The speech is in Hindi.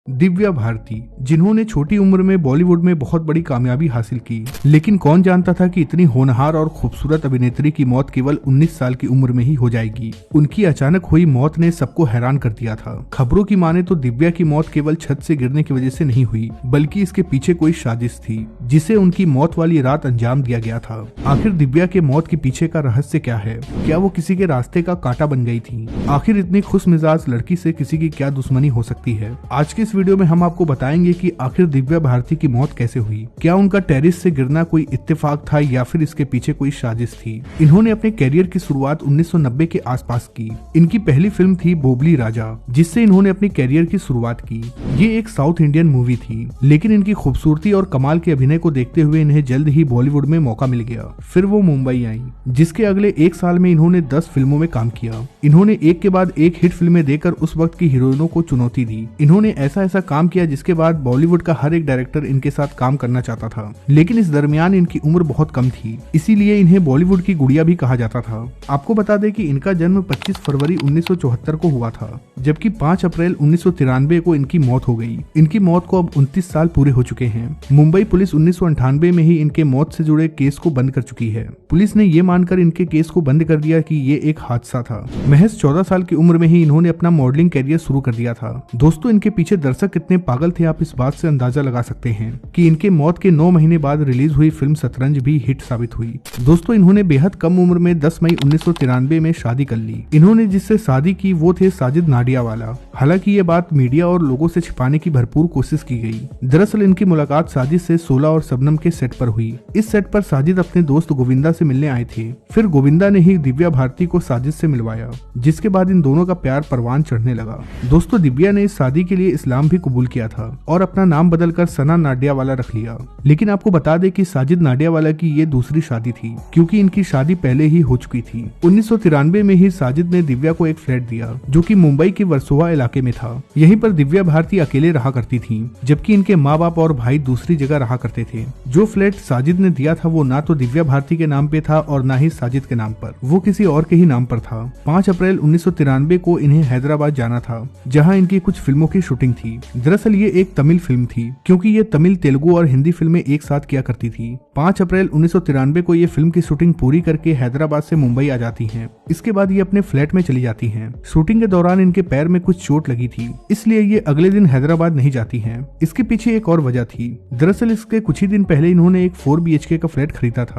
दिव्या भारती, जिन्होंने छोटी उम्र में बॉलीवुड में बहुत बड़ी कामयाबी हासिल की, लेकिन कौन जानता था कि इतनी होनहार और खूबसूरत अभिनेत्री की मौत केवल 19 साल की उम्र में ही हो जाएगी। उनकी अचानक हुई मौत ने सबको हैरान कर दिया था। खबरों की माने तो दिव्या की मौत केवल छत से गिरने की वजह से नहीं हुई, बल्कि इसके पीछे कोई साजिश थी, जिसे उनकी मौत वाली रात अंजाम दिया गया था। आखिर दिव्या के मौत के पीछे का रहस्य क्या है? क्या वो किसी के रास्ते का कांटा बन गई थी? आखिर इतनी खुश मिजाज लड़की से किसी की क्या दुश्मनी हो सकती है? आज के वीडियो में हम आपको बताएंगे कि आखिर दिव्या भारती की मौत कैसे हुई। क्या उनका टेरिस से गिरना कोई इत्तेफाक था या फिर इसके पीछे कोई साजिश थी? इन्होंने अपने करियर की शुरुआत 1990 के आसपास की। इनकी पहली फिल्म थी बोबली राजा, जिससे इन्होंने अपनी करियर की शुरुआत की। ये एक साउथ इंडियन मूवी थी, लेकिन इनकी खूबसूरती और कमाल के अभिनय को देखते हुए इन्हें जल्द ही बॉलीवुड में मौका मिल गया। फिर वो मुंबई आई, जिसके अगले एक साल में इन्होंने 10 फिल्मों में काम किया। इन्होंने एक के बाद एक हिट फिल्में देकर उस वक्त की हीरोइनों को चुनौती दी। इन्होंने ऐसा काम किया जिसके बाद बॉलीवुड का हर एक डायरेक्टर इनके साथ काम करना चाहता था, लेकिन इस दरमियान इनकी उम्र बहुत कम थी, इसीलिए इन्हें बॉलीवुड की गुड़िया भी कहा जाता था। आपको बता दें कि इनका जन्म 25 फरवरी 1974 को हुआ था, जबकि 5 अप्रैल 1993 को इनकी मौत हो गई। इनकी मौत को अब 29 साल पूरे हो चुके हैं। मुंबई पुलिस 1998 में ही इनके मौत से जुड़े केस को बंद कर चुकी है। पुलिस ने ये मानकर इनके केस को बंद कर दिया कि ये एक हादसा था। महज 14 साल की उम्र में ही इन्होंने अपना मॉडलिंग करियर शुरू कर दिया था। दोस्तों, इनके पीछे दर्शक कितने पागल थे आप इस बात से अंदाजा लगा सकते हैं कि इनके मौत के 9 महीने बाद रिलीज हुई फिल्म शतरंज भी हिट साबित हुई। दोस्तों, इन्होंने बेहद कम उम्र में 10 मई 1993 में शादी कर ली। इन्होंने जिससे शादी की वो थे साजिद नाडियावाला। हालांकि ये बात मीडिया और लोगों से छिपाने की भरपूर कोशिश की गई। दरअसल इनकी मुलाकात साजिद से 16 और शबनम के सेट पर हुई। इस सेट पर साजिद अपने दोस्त गोविंदा से मिलने आए थे। फिर गोविंदा ने ही दिव्या भारती को साजिद से मिलवाया, जिसके बाद इन दोनों का प्यार परवान चढ़ने लगा। दोस्तों, दिव्या ने इस शादी के लिए इस्लाम भी कबूल किया था और अपना नाम बदलकर सना नाडियावाला रख लिया। लेकिन आपको बता दें कि साजिद नाडियावाला की ये दूसरी शादी थी, क्योंकि इनकी शादी पहले ही हो चुकी थी। 1993 में ही साजिद ने दिव्या को एक फ्लैट दिया, जो कि मुंबई के वर्सोवा इलाके में था। यहीं पर दिव्या भारती अकेले रहा करती थी, जबकि इनके माँ बाप और भाई दूसरी जगह रहा करते थे। जो फ्लैट साजिद ने दिया था वो ना तो दिव्या भारती के नाम पे था और ना ही साजिद के नाम पर, वो किसी और के ही नाम पर था। 5 अप्रैल 1993 को इन्हें हैदराबाद जाना था, जहाँ इनकी कुछ फिल्मों की शूटिंग थी। दरअसल ये एक तमिल फिल्म थी, क्योंकि ये तमिल, तेलुगु और हिंदी फिल्में एक साथ किया करती थी। 5 अप्रैल 1993 को ये फिल्म की शूटिंग पूरी करके हैदराबाद से मुंबई आ जाती हैं। इसके बाद ये अपने फ्लैट में चली जाती हैं। शूटिंग के दौरान इनके पैर में कुछ चोट लगी थी, इसलिए ये अगले दिन हैदराबाद नहीं जाती हैं। इसके पीछे एक और वजह थी। दरअसल इसके कुछ ही दिन पहले इन्होंने एक 4 BHK का फ्लैट खरीदा था।